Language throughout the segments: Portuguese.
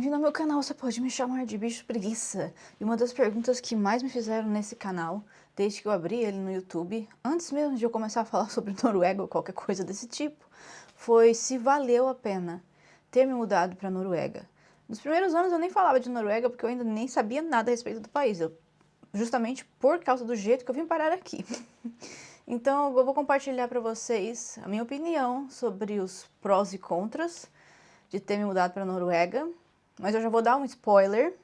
bem-vindo ao meu canal, você pode me chamar de bicho preguiça. E uma das perguntas que mais me fizeram nesse canal, desde que eu abri ele no YouTube, antes mesmo de eu começar a falar sobre Noruega ou qualquer coisa desse tipo, foi se valeu a pena ter me mudado para Noruega. Nos primeiros anos eu nem falava de Noruega porque eu ainda nem sabia nada a respeito do país, justamente por causa do jeito que eu vim parar aqui. Então eu vou compartilhar para vocês a minha opinião sobre os prós e contras de ter me mudado para a Noruega, mas eu já vou dar um spoiler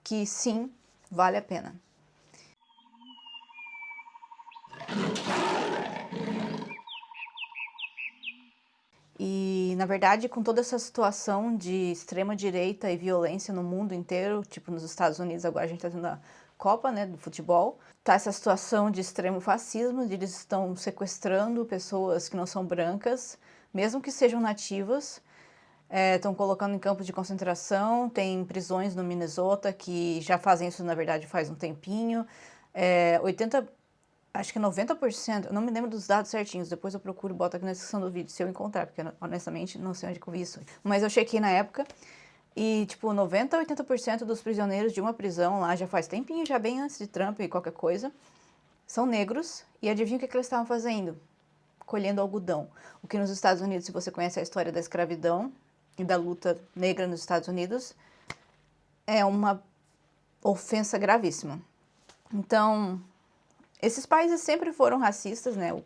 que sim, vale a pena. E, na verdade, com toda essa situação de extrema-direita e violência no mundo inteiro, tipo nos Estados Unidos, agora a gente tá tendo a Copa, né, do futebol, tá essa situação de extremo fascismo, de eles estão sequestrando pessoas que não são brancas, mesmo que sejam nativas, estão colocando em campos de concentração, tem prisões no Minnesota que já fazem isso, na verdade, faz um tempinho. 80, acho que 90%, eu não me lembro dos dados certinhos, depois eu procuro e boto aqui na descrição do vídeo, se eu encontrar, porque honestamente não sei onde eu vi isso. Mas eu chequei na época e, tipo, 90 a 80% dos prisioneiros de uma prisão lá já faz tempinho, já bem antes de Trump e qualquer coisa, são negros. E adivinha o que eles estavam fazendo? Colhendo algodão. O que nos Estados Unidos, se você conhece a história da escravidão e da luta negra nos Estados Unidos, é uma ofensa gravíssima. Então, esses países sempre foram racistas, né? O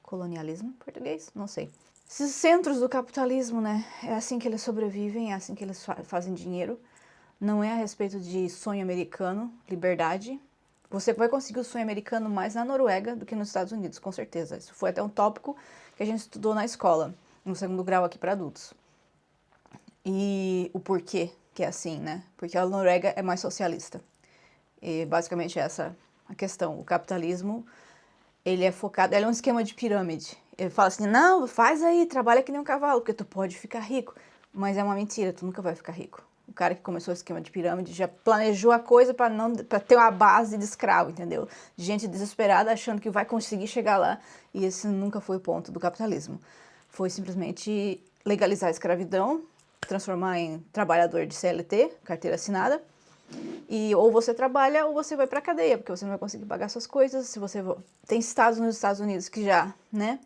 colonialismo, português? Não sei. Esses centros do capitalismo, né? É assim que eles sobrevivem, é assim que eles fazem dinheiro. Não é a respeito de sonho americano, liberdade. Você vai conseguir o sonho americano mais na Noruega do que nos Estados Unidos, com certeza. Isso foi até um tópico que a gente estudou na escola, no segundo grau aqui para adultos. E o porquê que é assim, né? Porque a Noruega é mais socialista. E basicamente essa a questão. O capitalismo, ele é focado, ele é um esquema de pirâmide. Ele fala assim, não, faz aí, trabalha que nem um cavalo, porque tu pode ficar rico. Mas é uma mentira, tu nunca vai ficar rico. O cara que começou o esquema de pirâmide já planejou a coisa para ter uma base de escravo, entendeu? De gente desesperada achando que vai conseguir chegar lá. E esse nunca foi o ponto do capitalismo. Foi simplesmente legalizar a escravidão, transformar em trabalhador de CLT, carteira assinada, e ou você trabalha ou você vai pra cadeia, porque você não vai conseguir pagar suas coisas. Se você tem estados nos Estados Unidos que já, né,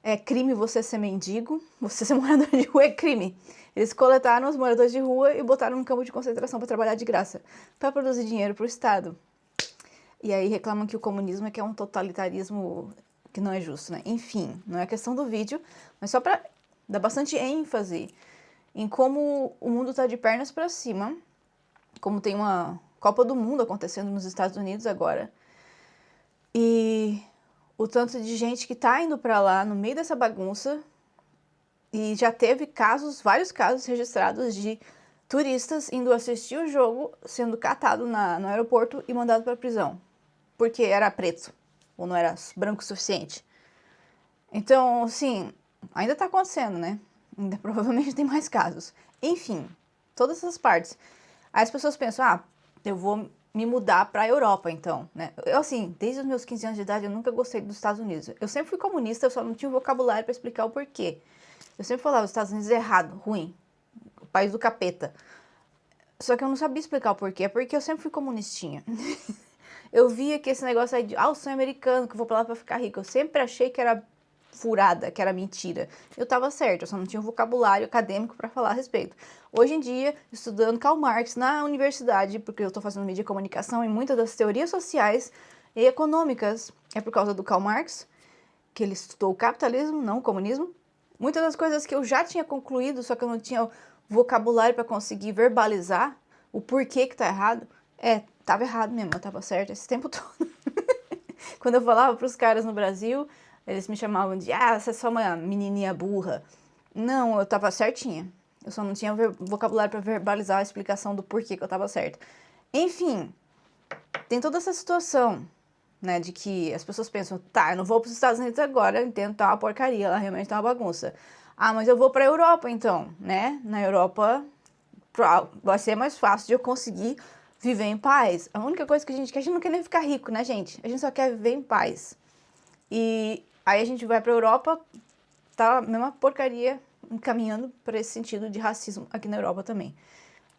é crime você ser mendigo, você ser morador de rua é crime. Eles coletaram os moradores de rua e botaram num campo de concentração para trabalhar de graça, para produzir dinheiro pro Estado. E aí reclamam que o comunismo é que é um totalitarismo que não é justo, né? Enfim, não é questão do vídeo, mas só para dar bastante ênfase em como o mundo tá de pernas para cima, como tem uma Copa do Mundo acontecendo nos Estados Unidos agora, e o tanto de gente que tá indo para lá no meio dessa bagunça, e já teve casos, vários casos registrados de turistas indo assistir o jogo, sendo catado no aeroporto e mandado para prisão, porque era preto, ou não era branco o suficiente. Então, assim, ainda tá acontecendo, né? Ainda provavelmente tem mais casos. Enfim, todas essas partes. Aí as pessoas pensam, ah, eu vou me mudar para a Europa, então, né? Eu, assim, desde os meus 15 anos de idade, eu nunca gostei dos Estados Unidos. Eu sempre fui comunista, eu só não tinha um vocabulário para explicar o porquê. Eu sempre falava, os Estados Unidos é errado, ruim, o país do capeta. Só que eu não sabia explicar o porquê, porque eu sempre fui comunistinha. Eu via que esse negócio aí de, o sonho americano, que eu vou pra lá pra ficar rico. Eu sempre achei que era furada, que era mentira. Eu tava certa, eu só não tinha um vocabulário acadêmico para falar a respeito. Hoje em dia, estudando Karl Marx na universidade, porque eu tô fazendo mídia e comunicação, e muitas das teorias sociais e econômicas é por causa do Karl Marx, que ele estudou o capitalismo, não o comunismo. Muitas das coisas que eu já tinha concluído, só que eu não tinha vocabulário para conseguir verbalizar o porquê que tá errado, tava errado mesmo, eu tava certa esse tempo todo. Quando eu falava pros caras no Brasil, eles me chamavam de, você é só uma menininha burra. Não, eu tava certinha. Eu só não tinha vocabulário para verbalizar a explicação do porquê que eu tava certa. Enfim, tem toda essa situação, né, de que as pessoas pensam, tá, eu não vou pros Estados Unidos agora, eu entendo, tá uma porcaria, lá realmente tá uma bagunça. Ah, mas eu vou pra Europa então, né? Na Europa vai ser mais fácil de eu conseguir viver em paz. A única coisa que a gente não quer nem ficar rico, né, gente? A gente só quer viver em paz. E aí a gente vai pra Europa, tá a mesma porcaria caminhando para esse sentido de racismo aqui na Europa também.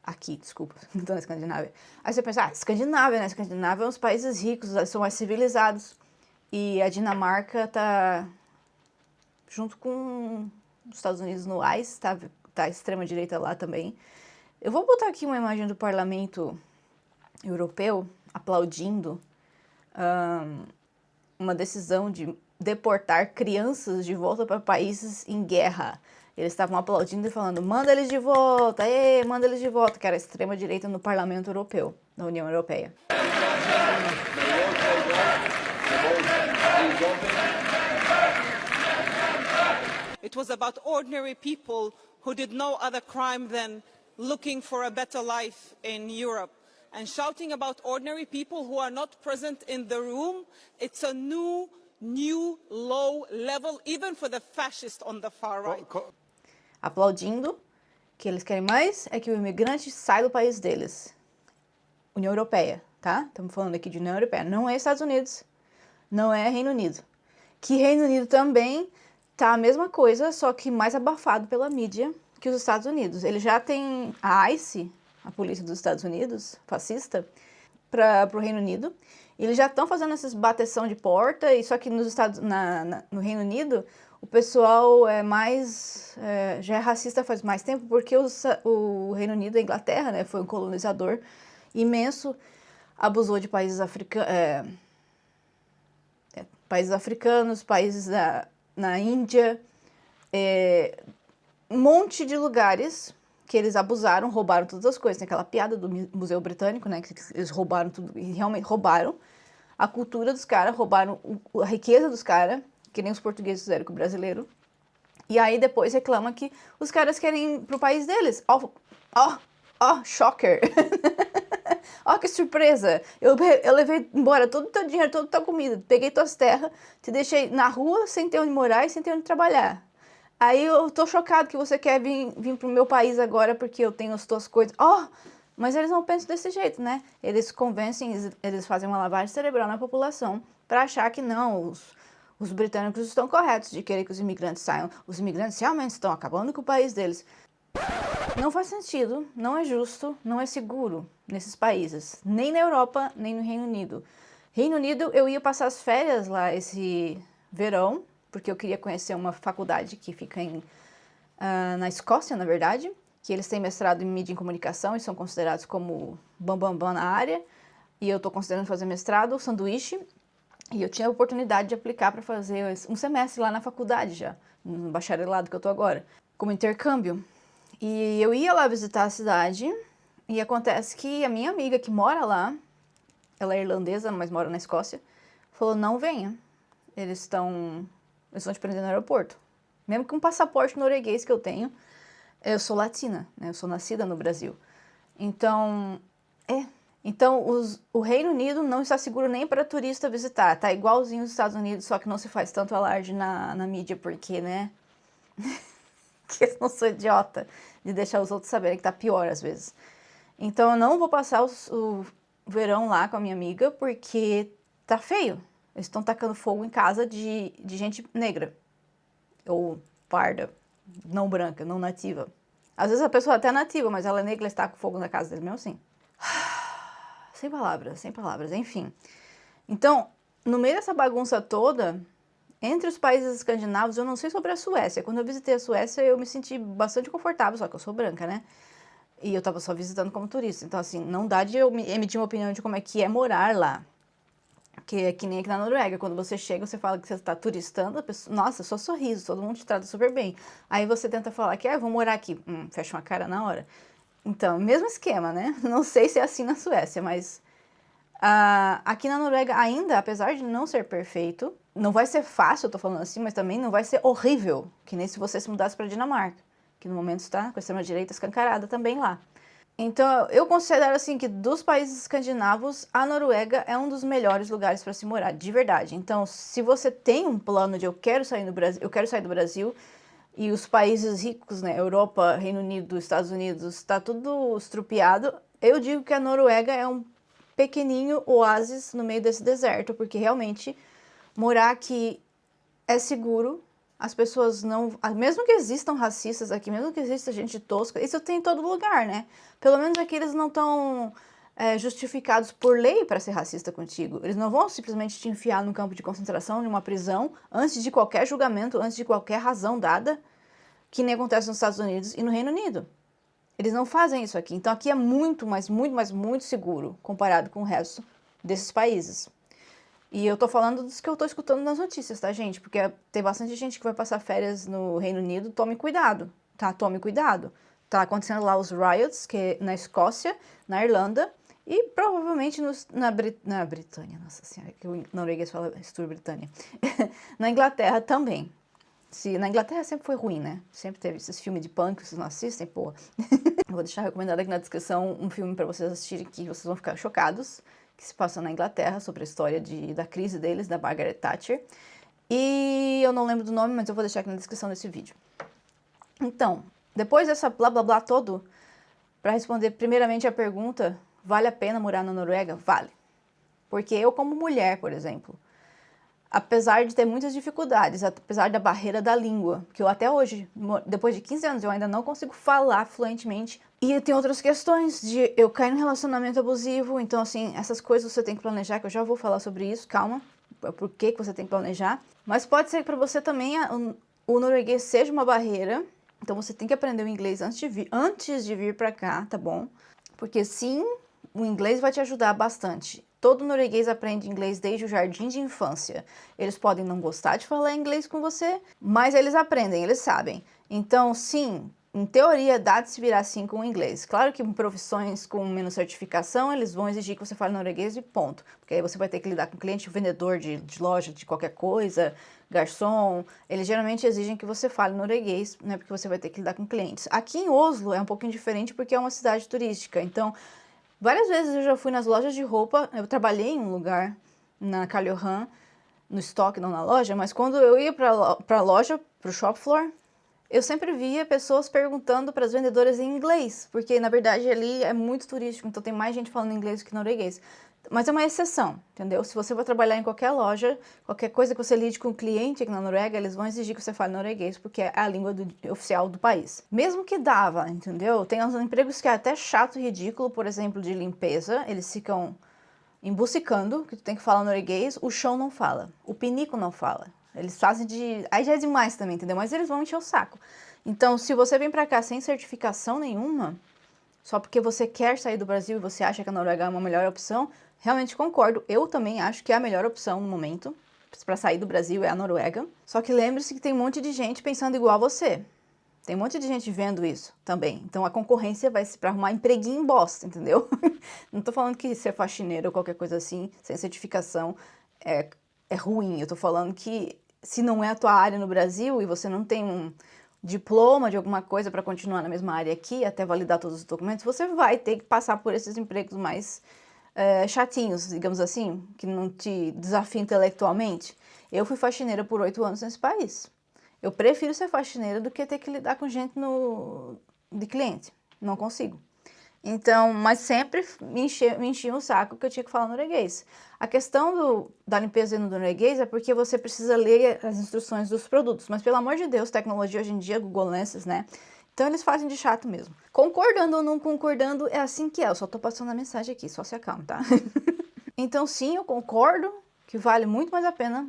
Aqui, desculpa, não tô na Escandinávia. Aí você pensa, Escandinávia, né? Escandinávia é uns países ricos, são mais civilizados. E a Dinamarca tá junto com os Estados Unidos no ICE, tá a extrema-direita lá também. Eu vou botar aqui uma imagem do Parlamento Europeu aplaudindo uma decisão de deportar crianças de volta para países em guerra. Eles estavam aplaudindo e falando, manda eles de volta, manda eles de volta, que era a extrema-direita no Parlamento Europeu, da União Europeia. It was about ordinary people who did no other crime than looking for a better life in Europe. And shouting about ordinary people who are not present in the room, it's a new low level, even for the fascists on the far right. Aplaudindo, que eles querem mais é que o imigrante saia do país deles. União Europeia, tá? Estamos falando aqui de União Europeia. Não é Estados Unidos, não é Reino Unido. Que Reino Unido também tá a mesma coisa, só que mais abafado pela mídia que os Estados Unidos. Ele já tem a ICE, a polícia dos Estados Unidos, fascista, para o Reino Unido. Eles já estão fazendo essas bateção de porta, e só que no Reino Unido o pessoal já é racista faz mais tempo, porque o Reino Unido, a Inglaterra, né, foi um colonizador imenso, abusou de países africanos, países na Índia, um monte de lugares que eles abusaram, roubaram todas as coisas. Tem aquela piada do Museu Britânico, né, que eles roubaram tudo, e realmente roubaram a cultura dos caras, roubaram a riqueza dos caras, que nem os portugueses fizeram com o brasileiro. E aí depois reclama que os caras querem ir pro país deles. Shocker! Ó, que surpresa! Eu levei embora todo o teu dinheiro, toda a tua comida, peguei tuas terras, te deixei na rua sem ter onde morar e sem ter onde trabalhar. Aí eu tô chocado que você quer vir pro meu país agora porque eu tenho as tuas coisas. Mas eles não pensam desse jeito, né? Eles convencem, eles fazem uma lavagem cerebral na população para achar que não, os britânicos estão corretos de querer que os imigrantes saiam. Os imigrantes realmente estão acabando com o país deles. Não faz sentido, não é justo, não é seguro nesses países. Nem na Europa, nem no Reino Unido. Reino Unido, eu ia passar as férias lá esse verão, porque eu queria conhecer uma faculdade que fica na Escócia, na verdade, que eles têm mestrado em mídia e comunicação e são considerados como bambambam na área. E eu estou considerando fazer mestrado, sanduíche, e eu tinha a oportunidade de aplicar para fazer um semestre lá na faculdade já, no bacharelado que eu estou agora, como intercâmbio. E eu ia lá visitar a cidade, e acontece que a minha amiga que mora lá, ela é irlandesa, mas mora na Escócia, falou, não venha, eles vão te prender no aeroporto. Mesmo com um passaporte norueguês que eu tenho, eu sou latina, né? Eu sou nascida no Brasil. Então, o Reino Unido não está seguro nem para turista visitar. Tá igualzinho os Estados Unidos, só que não se faz tanto alarde na mídia, porque, né? Que eu não sou idiota de deixar os outros saberem que tá pior às vezes. Então, eu não vou passar o verão lá com a minha amiga, porque tá feio. Eles estão tacando fogo em casa de gente negra. Ou parda. Não branca, não nativa. Às vezes a pessoa até é nativa, mas ela é negra e está com fogo na casa deles mesmo assim. Sem palavras, enfim. Então, no meio dessa bagunça toda, entre os países escandinavos, eu não sei sobre a Suécia. Quando eu visitei a Suécia, eu me senti bastante confortável, só que eu sou branca, né? E eu tava só visitando como turista. Então, assim, não dá de eu emitir uma opinião de como é que é morar lá. Que é que nem aqui na Noruega, quando você chega, você fala que você está turistando, a pessoa, nossa, só sorriso, todo mundo te trata super bem. Aí você tenta falar que, eu vou morar aqui, fecha uma cara na hora. Então, mesmo esquema, né? Não sei se é assim na Suécia, mas aqui na Noruega ainda, apesar de não ser perfeito, não vai ser fácil, eu tô falando assim, mas também não vai ser horrível, que nem se você se mudasse para Dinamarca, que no momento está com a extrema-direita escancarada também lá. Então, eu considero assim que dos países escandinavos, a Noruega é um dos melhores lugares para se morar, de verdade. Então, se você tem um plano de eu quero sair do Brasil, e os países ricos, né, Europa, Reino Unido, Estados Unidos, está tudo estrupiado, eu digo que a Noruega é um pequenininho oásis no meio desse deserto, porque realmente morar aqui é seguro, As pessoas não... Mesmo que existam racistas aqui, mesmo que exista gente tosca, isso tem em todo lugar, né? Pelo menos aqui eles não estão justificados por lei para ser racista contigo. Eles não vão simplesmente te enfiar num campo de concentração, numa prisão, antes de qualquer julgamento, antes de qualquer razão dada, que nem acontece nos Estados Unidos e no Reino Unido. Eles não fazem isso aqui. Então aqui é muito, mas muito, mas muito seguro comparado com o resto desses países. E eu tô falando dos que eu tô escutando nas notícias, tá, gente? Porque tem bastante gente que vai passar férias no Reino Unido. Tome cuidado, tá? Tome cuidado. Tá acontecendo lá os riots, que é na Escócia, na Irlanda e provavelmente na Britânia. Nossa senhora, que o norueguês fala Estur-Britânia. Na Inglaterra também. Na Inglaterra sempre foi ruim, né? Sempre teve esses filmes de punk que vocês não assistem, pô. Vou deixar recomendado aqui na descrição um filme pra vocês assistirem que vocês vão ficar chocados, que se passa na Inglaterra, sobre a história da crise deles, da Margaret Thatcher. E eu não lembro do nome, mas eu vou deixar aqui na descrição desse vídeo. Então, depois dessa blá blá blá todo, para responder primeiramente a pergunta, vale a pena morar na Noruega? Vale. Porque eu como mulher, por exemplo, apesar de ter muitas dificuldades, apesar da barreira da língua, que eu até hoje, depois de 15 anos, eu ainda não consigo falar fluentemente. E tem outras questões de eu cair num relacionamento abusivo, então assim, essas coisas você tem que planejar, que eu já vou falar sobre isso, calma, por que você tem que planejar. Mas pode ser que para você também o norueguês seja uma barreira, então você tem que aprender o inglês antes de vir para cá, tá bom? Porque sim, o inglês vai te ajudar bastante. Todo norueguês aprende inglês desde o jardim de infância. Eles podem não gostar de falar inglês com você, mas eles aprendem, eles sabem. Então, sim, em teoria, dá de se virar sim com o inglês. Claro que em profissões com menos certificação, eles vão exigir que você fale norueguês e ponto. Porque aí você vai ter que lidar com cliente, vendedor de loja, de qualquer coisa, garçom. Eles geralmente exigem que você fale norueguês, né? Porque você vai ter que lidar com clientes. Aqui em Oslo é um pouquinho diferente porque é uma cidade turística. Então, várias vezes eu já fui nas lojas de roupa, eu trabalhei em um lugar, na Karl Johan, no estoque, não na loja, mas quando eu ia pra loja, pro shop floor, eu sempre via pessoas perguntando para as vendedoras em inglês, porque na verdade ali é muito turístico, então tem mais gente falando inglês do que norueguês. Mas é uma exceção, entendeu? Se você vai trabalhar em qualquer loja, qualquer coisa que você lide com o cliente aqui na Noruega, eles vão exigir que você fale norueguês, porque é a língua oficial do país. Mesmo que dava, entendeu? Tem uns empregos que é até chato e ridículo, por exemplo, de limpeza, eles ficam embucicando, que tu tem que falar norueguês, o chão não fala, o pinico não fala. Eles fazem de... Aí já é demais também, entendeu? Mas eles vão encher o saco. Então, se você vem pra cá sem certificação nenhuma, só porque você quer sair do Brasil e você acha que a Noruega é uma melhor opção, realmente concordo. Eu também acho que é a melhor opção no momento para sair do Brasil é a Noruega. Só que lembre-se que tem um monte de gente pensando igual a você. Tem um monte de gente vendo isso também. Então a concorrência vai se para arrumar empreguinho em bosta, entendeu? Não tô falando que ser faxineiro ou qualquer coisa assim, sem certificação, é ruim. Eu tô falando que se não é a tua área no Brasil e você não tem um diploma de alguma coisa para continuar na mesma área aqui, até validar todos os documentos, você vai ter que passar por esses empregos mais chatinhos, digamos assim, que não te desafiam intelectualmente. Eu fui faxineira por 8 anos nesse país. Eu prefiro ser faxineira do que ter que lidar com gente de cliente. Não consigo. Então, mas sempre me enchia o saco que eu tinha que falar norueguês. A questão da limpeza no norueguês é porque você precisa ler as instruções dos produtos. Mas, pelo amor de Deus, tecnologia hoje em dia, Google Lenses, né? Então, eles fazem de chato mesmo. Concordando ou não concordando, é assim que é. Eu só tô passando a mensagem aqui, só se acalma, tá? Então, sim, eu concordo que vale muito mais a pena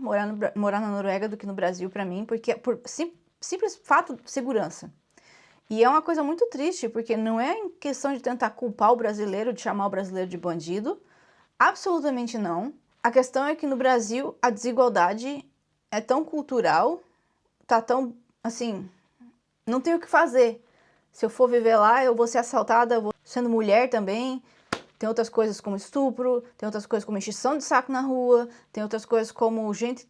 morar na Noruega do que no Brasil pra mim, porque por simples fato de segurança. E é uma coisa muito triste, porque não é em questão de tentar culpar o brasileiro, de chamar o brasileiro de bandido. Absolutamente não. A questão é que no Brasil a desigualdade é tão cultural, tá tão, assim, não tem o que fazer. Se eu for viver lá, eu vou ser assaltada, eu vou sendo mulher também. Tem outras coisas como estupro, tem outras coisas como encheção de saco na rua, tem outras coisas como gente...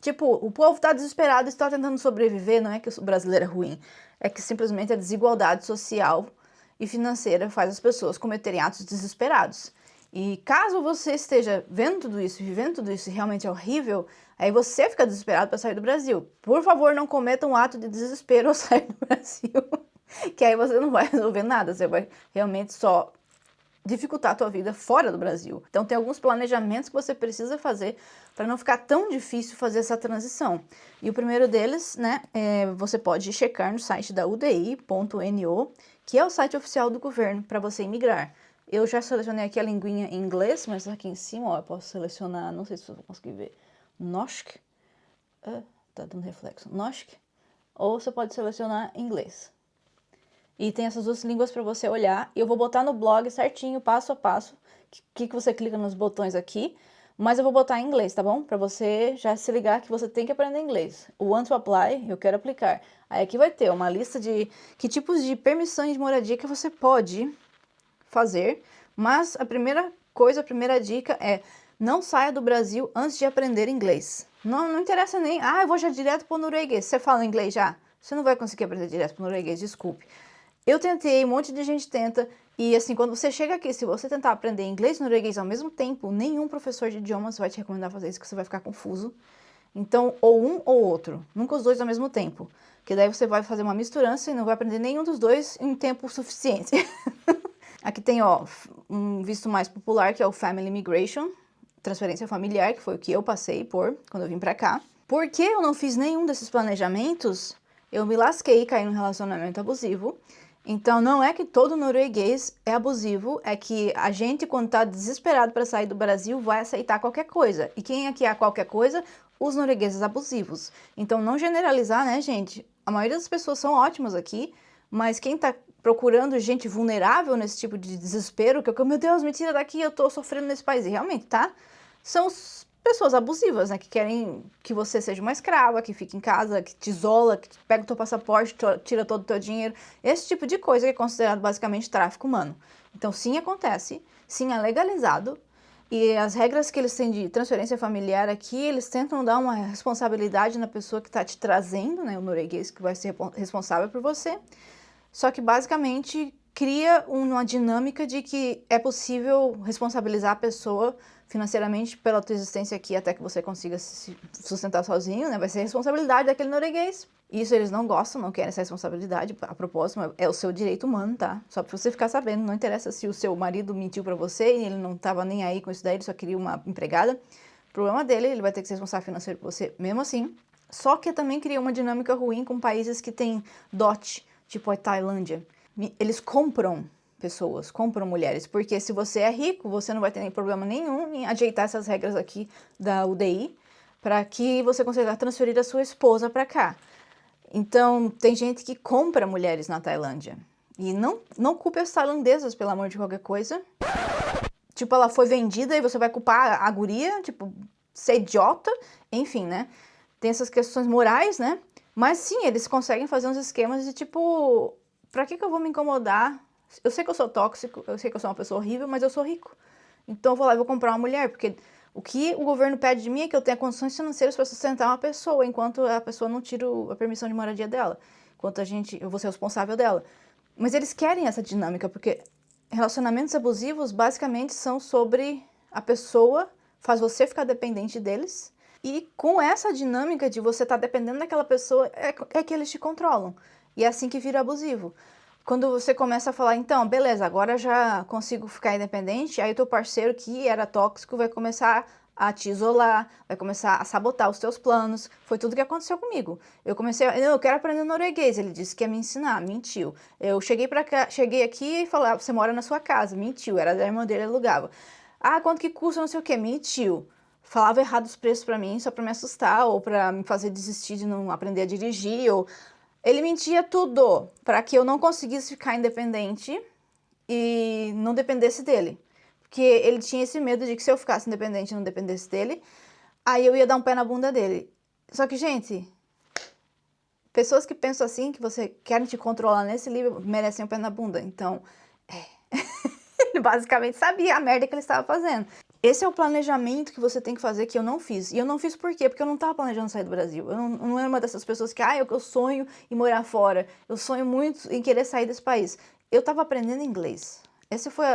Tipo, o povo tá desesperado e está tentando sobreviver, não é que o brasileiro é ruim. É que simplesmente a desigualdade social e financeira faz as pessoas cometerem atos desesperados. E caso você esteja vendo tudo isso, vivendo tudo isso e realmente é horrível, aí você fica desesperado para sair do Brasil. Por favor, não cometa um ato de desespero ao sair do Brasil, que aí você não vai resolver nada, você vai realmente só dificultar a tua vida fora do Brasil. Então tem alguns planejamentos que você precisa fazer para não ficar tão difícil fazer essa transição. E o primeiro deles, né, você pode checar no site da UDI.no, que é o site oficial do governo para você imigrar. Eu já selecionei aqui a linguinha em inglês, mas aqui em cima, ó, eu posso selecionar, não sei se eu vou conseguir ver, NOSC, tá dando reflexo, NOSC, ou você pode selecionar inglês. E tem essas duas línguas para você olhar. E eu vou botar no blog certinho, passo a passo, que você clica nos botões aqui. Mas eu vou botar em inglês, tá bom? Para você já se ligar que você tem que aprender inglês. O want to apply, eu quero aplicar. Aí aqui vai ter uma lista de que tipos de permissões de moradia que você pode fazer. Mas a primeira coisa, a primeira dica é: não saia do Brasil antes de aprender inglês. Não interessa nem, eu vou já direto pro norueguês. Você fala inglês já? Você não vai conseguir aprender direto pro norueguês, desculpe. Eu tentei, um monte de gente tenta, e assim, quando você chega aqui, se você tentar aprender inglês e norueguês ao mesmo tempo, nenhum professor de idiomas vai te recomendar fazer isso, que você vai ficar confuso. Então, ou um ou outro, nunca os dois ao mesmo tempo, que daí você vai fazer uma misturança e não vai aprender nenhum dos dois em tempo suficiente. Aqui tem, ó, um visto mais popular, que é o Family Immigration, transferência familiar, que foi o que eu passei por quando eu vim pra cá. Porque eu não fiz nenhum desses planejamentos, eu me lasquei e caí num relacionamento abusivo. Então, não é que todo norueguês é abusivo, é que a gente, quando tá desesperado para sair do Brasil, vai aceitar qualquer coisa. E quem aqui é qualquer coisa? Os noruegueses abusivos. Então, não generalizar, né, gente? A maioria das pessoas são ótimas aqui, mas quem tá procurando gente vulnerável nesse tipo de desespero, que eu, meu Deus, me tira daqui, eu tô sofrendo nesse país. E realmente, tá? São pessoas abusivas, né, que querem que você seja uma escrava, que fique em casa, que te isola, que pega o teu passaporte, tira todo o teu dinheiro. Esse tipo de coisa que é considerado basicamente tráfico humano. Então, sim, acontece, sim, é legalizado, e as regras que eles têm de transferência familiar aqui, eles tentam dar uma responsabilidade na pessoa que está te trazendo, né, o norueguês que vai ser responsável por você, só que basicamente cria uma dinâmica de que é possível responsabilizar a pessoa financeiramente pela tua existência aqui até que você consiga se sustentar sozinho, né? Vai ser responsabilidade daquele norueguês. Isso eles não gostam, não querem essa responsabilidade, a propósito, é o seu direito humano, tá? Só pra você ficar sabendo, não interessa se o seu marido mentiu pra você e ele não tava nem aí com isso daí, ele só queria uma empregada. O problema dele, ele vai ter que ser responsável financeiro por você mesmo assim. Só que também cria uma dinâmica ruim com países que têm DOT, tipo a Tailândia. Eles compram pessoas, compram mulheres, porque se você é rico, você não vai ter problema nenhum em ajeitar essas regras aqui da UDI para que você consiga transferir a sua esposa para cá. Então, tem gente que compra mulheres na Tailândia. E não culpe as tailandesas, pelo amor de qualquer coisa. Tipo, ela foi vendida e você vai culpar a guria, tipo, ser idiota, enfim, né? Tem essas questões morais, né? Mas sim, eles conseguem fazer uns esquemas de tipo, pra que eu vou me incomodar? Eu sei que eu sou tóxico, eu sei que eu sou uma pessoa horrível, mas eu sou rico. Então eu vou lá e vou comprar uma mulher, porque o que o governo pede de mim é que eu tenha condições financeiras para sustentar uma pessoa, enquanto a pessoa não tira a permissão de moradia dela. Enquanto eu vou ser responsável dela. Mas eles querem essa dinâmica, porque relacionamentos abusivos basicamente são sobre a pessoa, faz você ficar dependente deles. E com essa dinâmica de você estar dependendo daquela pessoa, é que eles te controlam. E é assim que vira abusivo. Quando você começa a falar, então, beleza, agora já consigo ficar independente, aí o teu parceiro que era tóxico vai começar a te isolar, vai começar a sabotar os teus planos. Foi tudo que aconteceu comigo. Eu quero aprender norueguês, ele disse que ia me ensinar, mentiu. Eu cheguei aqui e falei, você mora na sua casa, mentiu, era da irmã dele, ele alugava. Quanto que custa, não sei o que, mentiu. Falava errado os preços pra mim, só pra me assustar, ou pra me fazer desistir de não aprender a dirigir, ou... Ele mentia tudo para que eu não conseguisse ficar independente e não dependesse dele. Porque ele tinha esse medo de que se eu ficasse independente e não dependesse dele, aí eu ia dar um pé na bunda dele. Só que, gente, pessoas que pensam assim, que você querem te controlar nesse livro, merecem um pé na bunda. Então, ele basicamente sabia a merda que ele estava fazendo. Esse é o planejamento que você tem que fazer, que eu não fiz. E eu não fiz por quê? Porque eu não estava planejando sair do Brasil. Eu não era uma dessas pessoas que, eu sonho em morar fora. Eu sonho muito em querer sair desse país. Eu estava aprendendo inglês. Esse foi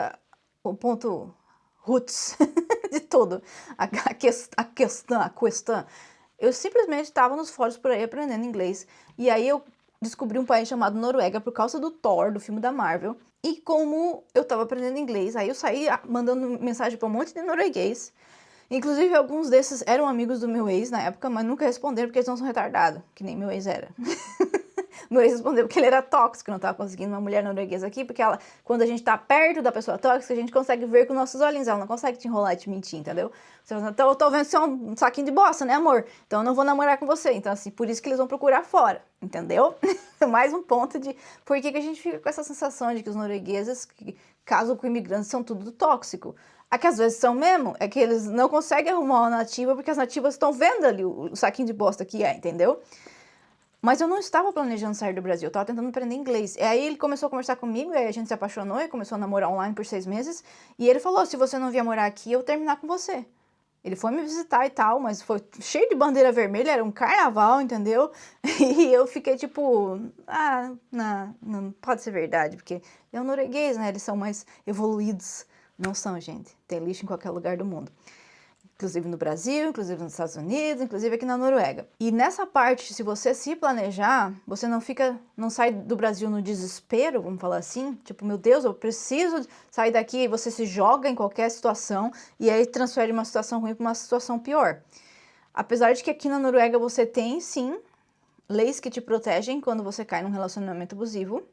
o ponto roots de tudo. A questão. Eu simplesmente estava nos fóruns por aí aprendendo inglês. E aí eu descobri um país chamado Noruega por causa do Thor, do filme da Marvel. E como eu tava aprendendo inglês, aí eu saí mandando mensagem pra um monte de norueguês. Inclusive, alguns desses eram amigos do meu ex na época, mas nunca responderam porque eles não são retardados, que nem meu ex era. Meu ex respondeu porque ele era tóxico, não tava conseguindo uma mulher norueguesa aqui, porque ela, quando a gente tá perto da pessoa tóxica, a gente consegue ver com nossos olhinhos, ela não consegue te enrolar e te mentir, entendeu? Você fala, então, eu tô vendo que você é um saquinho de bosta, né, amor? Então eu não vou namorar com você. Então, assim, por isso que eles vão procurar fora, entendeu? Mais um ponto de por que a gente fica com essa sensação de que os noruegueses que casam com imigrantes são tudo tóxico. É que às vezes são mesmo, é que eles não conseguem arrumar uma nativa porque as nativas estão vendo ali o saquinho de bosta que é, entendeu? Mas eu não estava planejando sair do Brasil, eu estava tentando aprender inglês. E aí ele começou a conversar comigo, e aí a gente se apaixonou e começou a namorar online por 6 meses. E ele falou, se você não vier morar aqui, eu vou terminar com você. Ele foi me visitar e tal, mas foi cheio de bandeira vermelha, era um carnaval, entendeu? E eu fiquei tipo, não pode ser verdade, porque é um norueguês, né? Eles são mais evoluídos. Não são, gente. Tem lixo em qualquer lugar do mundo. Inclusive no Brasil, inclusive nos Estados Unidos, inclusive aqui na Noruega. E nessa parte, se você se planejar, você não sai do Brasil no desespero, vamos falar assim, tipo, meu Deus, eu preciso sair daqui, e você se joga em qualquer situação e aí transfere uma situação ruim para uma situação pior. Apesar de que aqui na Noruega você tem, sim, leis que te protegem quando você cai num relacionamento abusivo.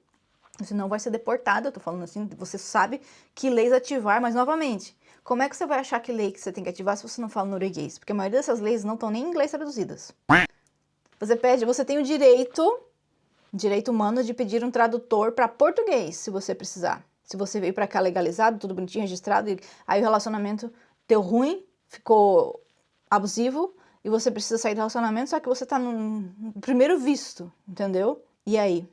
Você não vai ser deportado, eu tô falando assim, você sabe que leis ativar, mas novamente, como é que você vai achar que lei que você tem que ativar se você não fala norueguês? Porque a maioria dessas leis não estão nem em inglês traduzidas. Você tem o direito humano de pedir um tradutor para português, se você precisar. Se você veio para cá legalizado, tudo bonitinho, registrado, e aí o relacionamento deu ruim, ficou abusivo, e você precisa sair do relacionamento, só que você tá no primeiro visto, entendeu? E aí?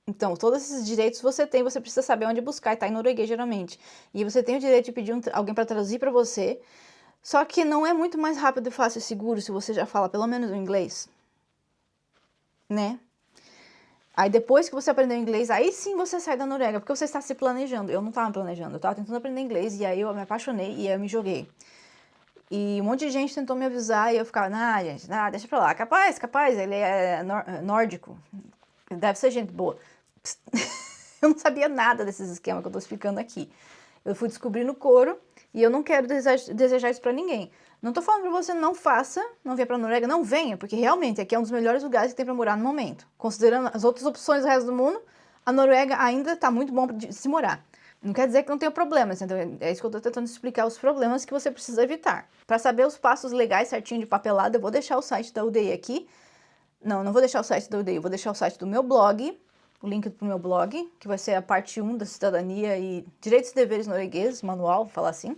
Então, todos esses direitos você tem, você precisa saber onde buscar, e tá em norueguês geralmente. E você tem o direito de pedir alguém para traduzir para você, só que não é muito mais rápido, fácil e seguro se você já fala pelo menos o inglês, né? Aí depois que você aprendeu inglês, aí sim você sai da Noruega, porque você está se planejando. Eu não estava planejando, eu estava tentando aprender inglês, e aí eu me apaixonei e eu me joguei. E um monte de gente tentou me avisar e eu ficava, gente, deixa pra lá. Capaz, ele é nórdico, deve ser gente boa. Eu não sabia nada desses esquemas que eu tô explicando aqui. Eu fui descobrir no couro e eu não quero desejar isso pra ninguém. Não tô falando pra você não faça, não venha pra Noruega, não venha, porque realmente aqui é um dos melhores lugares que tem pra morar no momento. Considerando as outras opções do resto do mundo, a Noruega ainda tá muito bom de se morar. Não quer dizer que não tenha problemas, então é isso que eu tô tentando explicar, os problemas que você precisa evitar. Pra saber os passos legais certinho de papelada, eu vou deixar o site da UDI aqui. Não vou deixar o site da UDI, eu vou deixar o site do meu blog, o link pro meu blog, que vai ser a parte 1 da cidadania e direitos e deveres noruegueses, manual, vou falar assim,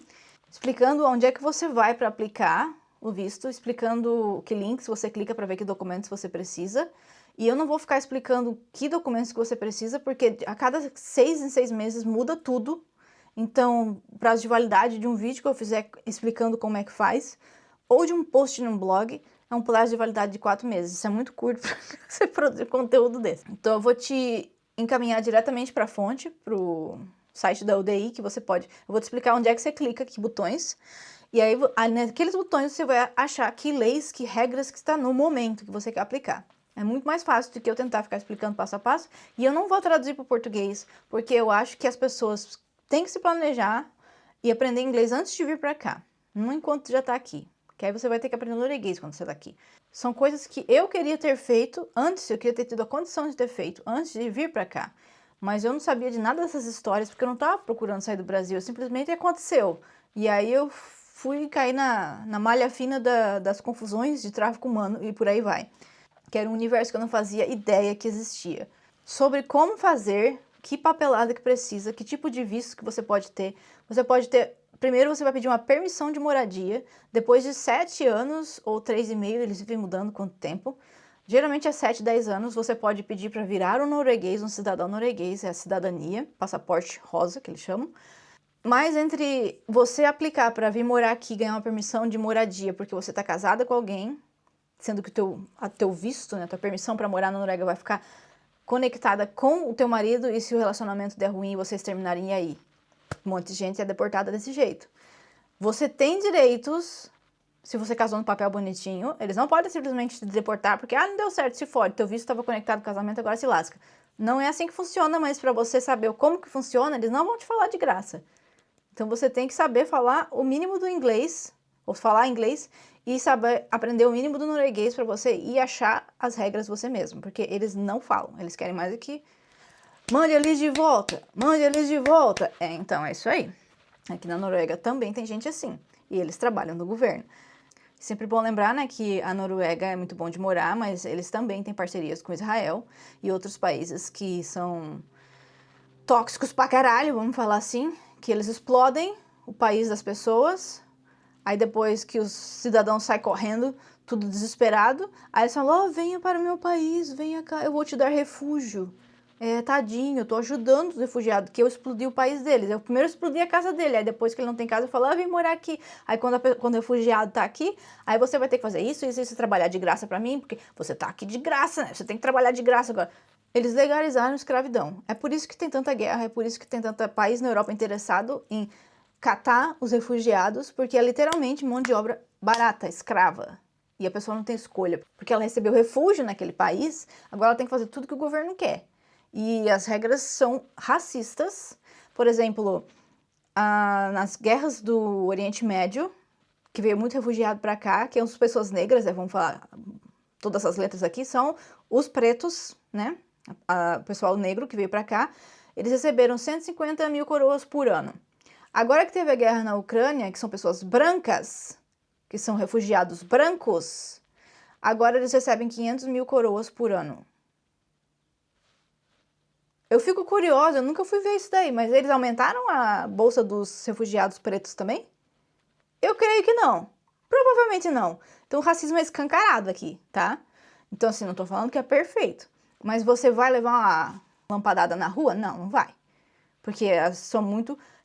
explicando onde é que você vai para aplicar o visto, explicando que links você clica para ver que documentos você precisa. E eu não vou ficar explicando que documentos que você precisa, porque a cada 6 em 6 meses muda tudo. Então, o prazo de validade de um vídeo que eu fizer explicando como é que faz, ou de um post num blog, é um prazo de validade de 4 meses. Isso é muito curto para você produzir conteúdo desse. Então eu vou te encaminhar diretamente para a fonte, para o site da UDI, que você pode... Eu vou te explicar onde é que você clica, que botões. E aí, naqueles botões, você vai achar que leis, que regras que está no momento que você quer aplicar. É muito mais fácil do que eu tentar ficar explicando passo a passo. E eu não vou traduzir para o português, porque eu acho que as pessoas têm que se planejar e aprender inglês antes de vir para cá. Não enquanto já está aqui. Que aí você vai ter que aprender norueguês quando você tá aqui. São coisas que eu queria ter feito antes, eu queria ter tido a condição de ter feito antes de vir pra cá. Mas eu não sabia de nada dessas histórias, porque eu não tava procurando sair do Brasil, simplesmente aconteceu. E aí eu fui cair na malha fina das confusões de tráfico humano e por aí vai. Que era um universo que eu não fazia ideia que existia. Sobre como fazer, que papelada que precisa, que tipo de visto que você pode ter. Você pode ter... Primeiro você vai pedir uma permissão de moradia, depois de 7 anos ou 3,5, eles vivem mudando quanto tempo. Geralmente é 7, 10 anos, você pode pedir para virar um norueguês, um cidadão norueguês, é a cidadania, passaporte rosa que eles chamam. Mas entre você aplicar para vir morar aqui e ganhar uma permissão de moradia porque você está casada com alguém, sendo que o teu visto, né, a tua permissão para morar na Noruega vai ficar conectada com o teu marido, e se o relacionamento der ruim e vocês terminarem, e aí? Um monte de gente é deportada desse jeito. Você tem direitos, se você casou no papel bonitinho, eles não podem simplesmente te deportar porque, não deu certo, se fode, teu visto estava conectado com o casamento, agora se lasca. Não é assim que funciona, mas para você saber como que funciona, eles não vão te falar de graça. Então você tem que saber falar o mínimo do inglês, ou falar inglês, e saber aprender o mínimo do norueguês para você ir achar as regras você mesmo, porque eles não falam, eles querem mais é que mande eles de volta, mande eles de volta. Então é isso aí. Aqui na Noruega também tem gente assim, e eles trabalham no governo. Sempre bom lembrar, né, que a Noruega é muito bom de morar, mas eles também têm parcerias com Israel e outros países que são tóxicos pra caralho, vamos falar assim, que eles explodem o país das pessoas, aí depois que os cidadãos saem correndo, tudo desesperado, aí eles falam, venha para o meu país, venha cá, eu vou te dar refúgio. Tadinho, eu tô ajudando os refugiados, que eu explodi o país deles. Eu primeiro explodi a casa dele, aí depois que ele não tem casa, eu falo, vem morar aqui. Aí quando o refugiado tá aqui, aí você vai ter que fazer isso, trabalhar de graça pra mim, porque você tá aqui de graça, né? Você tem que trabalhar de graça agora. Eles legalizaram a escravidão. É por isso que tem tanta guerra, é por isso que tem tanto país na Europa interessado em catar os refugiados, porque é literalmente mão de obra barata, escrava. E a pessoa não tem escolha, porque ela recebeu refúgio naquele país, agora ela tem que fazer tudo que o governo quer. E as regras são racistas. Por exemplo, nas guerras do Oriente Médio, que veio muito refugiado para cá, que são as pessoas negras, vamos falar, todas essas letras aqui, são os pretos, né? O pessoal negro que veio para cá, eles receberam 150 mil coroas por ano. Agora que teve a guerra na Ucrânia, que são pessoas brancas, que são refugiados brancos, agora eles recebem 500 mil coroas por ano. Eu fico curiosa, eu nunca fui ver isso daí, mas eles aumentaram a bolsa dos refugiados pretos também? Eu creio que não. Provavelmente não. Então o racismo é escancarado aqui, tá? Então assim, não tô falando que é perfeito. Mas você vai levar uma lampadada na rua? Não, não vai. Porque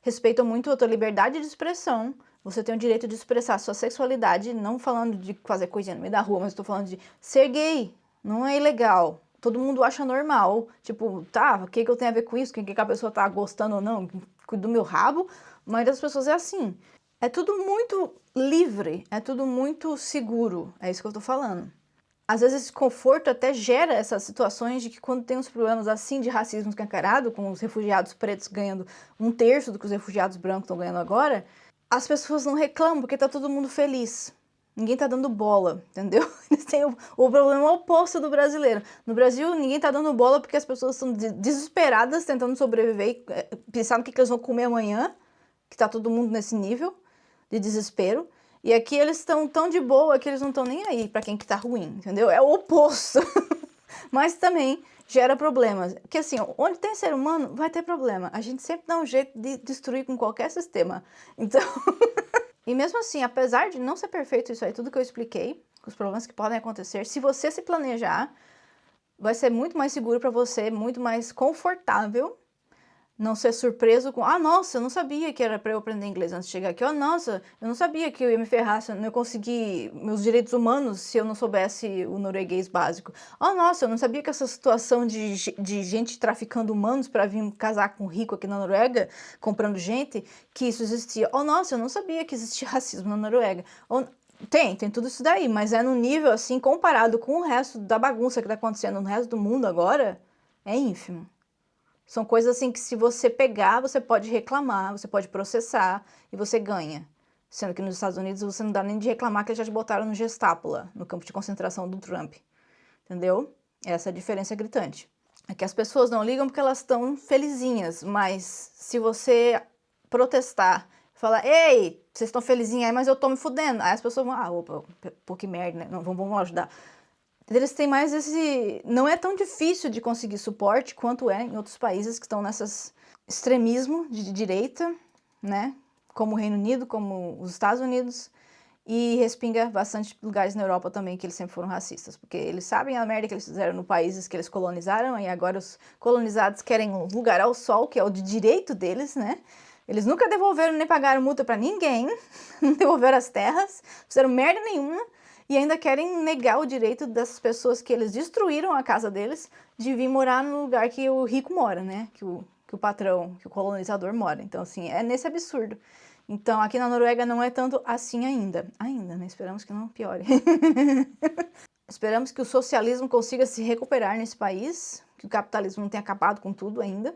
respeitam muito a tua liberdade de expressão. Você tem o direito de expressar a sua sexualidade, não falando de fazer coisinha no meio da rua, mas tô falando de ser gay. Não é ilegal. Todo mundo acha normal, tipo, tá, o que eu tenho a ver com isso? O que a pessoa tá gostando ou não? Do meu rabo? A maioria das pessoas é assim. É tudo muito livre, é tudo muito seguro, é isso que eu tô falando. Às vezes esse conforto até gera essas situações de que quando tem uns problemas assim de racismo escancarado, com os refugiados pretos ganhando 1/3 do que os refugiados brancos estão ganhando agora, as pessoas não reclamam porque tá todo mundo feliz. Ninguém tá dando bola, entendeu? Eles têm o problema oposto do brasileiro. No Brasil, ninguém tá dando bola porque as pessoas estão desesperadas tentando sobreviver e pensar no que eles vão comer amanhã, que tá todo mundo nesse nível de desespero. E aqui eles estão tão de boa que eles não estão nem aí pra quem que tá ruim, entendeu? É o oposto. Mas também gera problemas. Porque assim, onde tem ser humano, vai ter problema. A gente sempre dá um jeito de destruir com qualquer sistema. Então... E mesmo assim, apesar de não ser perfeito isso aí, tudo que eu expliquei, os problemas que podem acontecer, se você se planejar, vai ser muito mais seguro para você, muito mais confortável, não ser surpreso com, nossa, eu não sabia que era para eu aprender inglês antes de chegar aqui, nossa, eu não sabia que eu ia me ferrar se eu não conseguir meus direitos humanos se eu não soubesse o norueguês básico. Nossa, eu não sabia que essa situação de gente traficando humanos para vir casar com rico aqui na Noruega, comprando gente, que isso existia. Nossa, eu não sabia que existia racismo na Noruega. Tem tudo isso daí, mas é num nível assim, comparado com o resto da bagunça que tá acontecendo no resto do mundo agora, é ínfimo. São coisas assim que se você pegar, você pode reclamar, você pode processar e você ganha. Sendo que nos Estados Unidos você não dá nem de reclamar que eles já te botaram no Gestapo lá, no campo de concentração do Trump. Entendeu? Essa é a diferença gritante. É que as pessoas não ligam porque elas estão felizinhas, mas se você protestar, falar, ei, vocês estão felizinhas aí, mas eu tô me fudendo. Aí as pessoas vão, opa, pô, que merda, né? Não, vamos ajudar. Eles têm mais esse... Não é tão difícil de conseguir suporte quanto é em outros países que estão nessas extremismo de direita, né? Como o Reino Unido, como os Estados Unidos. E respinga bastante lugares na Europa também que eles sempre foram racistas. Porque eles sabem a merda que eles fizeram nos países que eles colonizaram. E agora os colonizados querem um lugar ao sol, que é o de direito deles, né? Eles nunca devolveram nem pagaram multa pra ninguém. Não devolveram as terras. Fizeram merda nenhuma. E ainda querem negar o direito dessas pessoas que eles destruíram a casa deles de vir morar no lugar que o rico mora, né? Que o patrão, que o colonizador mora. Então, assim, é nesse absurdo. Então, aqui na Noruega não é tanto assim ainda. Ainda, né? Esperamos que não piore. Esperamos que o socialismo consiga se recuperar nesse país, que o capitalismo não tenha acabado com tudo ainda,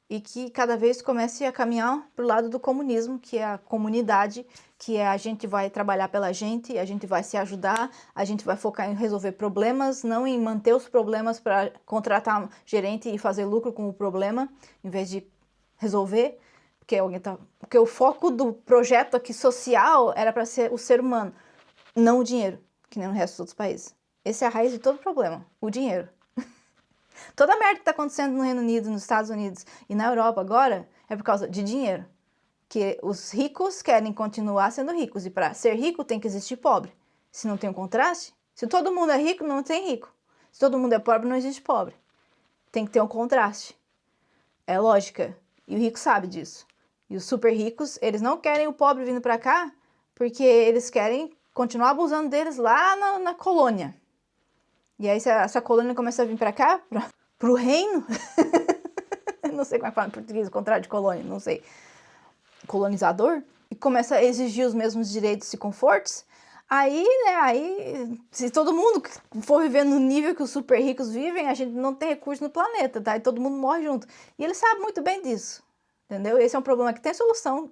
e que cada vez comece a caminhar para o lado do comunismo, que é a comunidade, que é a gente vai trabalhar pela gente, a gente vai se ajudar, a gente vai focar em resolver problemas, não em manter os problemas para contratar um gerente e fazer lucro com o problema, em vez de resolver, porque o foco do projeto aqui social era para ser o ser humano, não o dinheiro, que nem no resto dos outros países. Essa é a raiz de todo problema, o dinheiro. Toda a merda que está acontecendo no Reino Unido, nos Estados Unidos e na Europa agora é por causa de dinheiro. Que os ricos querem continuar sendo ricos e para ser rico tem que existir pobre. Se não tem um contraste, se todo mundo é rico, não tem rico. Se todo mundo é pobre, não existe pobre. Tem que ter um contraste. É lógica. E o rico sabe disso. E os super ricos, eles não querem o pobre vindo para cá porque eles querem continuar abusando deles lá na colônia. E aí, se essa colônia começa a vir para cá, pro reino, não sei como é que fala em português, o contrário de colônia, não sei, colonizador, e começa a exigir os mesmos direitos e confortos, aí, se todo mundo for viver no nível que os super ricos vivem, a gente não tem recurso no planeta, tá? E todo mundo morre junto. E eles sabem muito bem disso, entendeu? Esse é um problema que tem solução.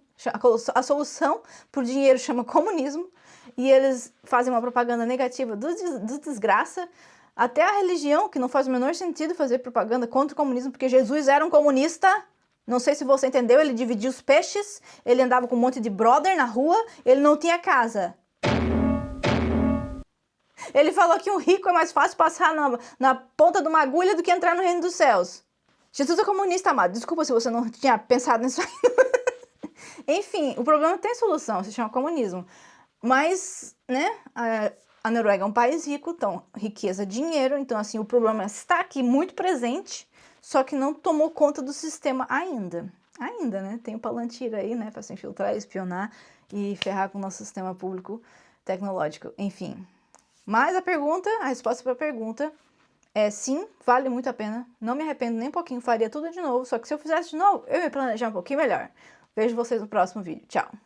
A solução pro dinheiro chama comunismo, e eles fazem uma propaganda negativa do desgraça. Até a religião, que não faz o menor sentido fazer propaganda contra o comunismo, porque Jesus era um comunista. Não sei se você entendeu, ele dividia os peixes, ele andava com um monte de brother na rua, ele não tinha casa. Ele falou que um rico é mais fácil passar na ponta de uma agulha do que entrar no reino dos céus. Jesus é comunista, amado. Desculpa se você não tinha pensado nisso aí. Enfim, o problema tem solução, se chama comunismo. Mas, né, a Noruega é um país rico, então riqueza, dinheiro, então assim, o problema está aqui muito presente, só que não tomou conta do sistema ainda. Ainda, né? Tem o Palantir aí, né, para se infiltrar, espionar e ferrar com o nosso sistema público tecnológico, enfim. Mas a resposta para a pergunta é sim, vale muito a pena, não me arrependo nem um pouquinho, faria tudo de novo, só que se eu fizesse de novo, eu ia planejar um pouquinho melhor. Vejo vocês no próximo vídeo, tchau!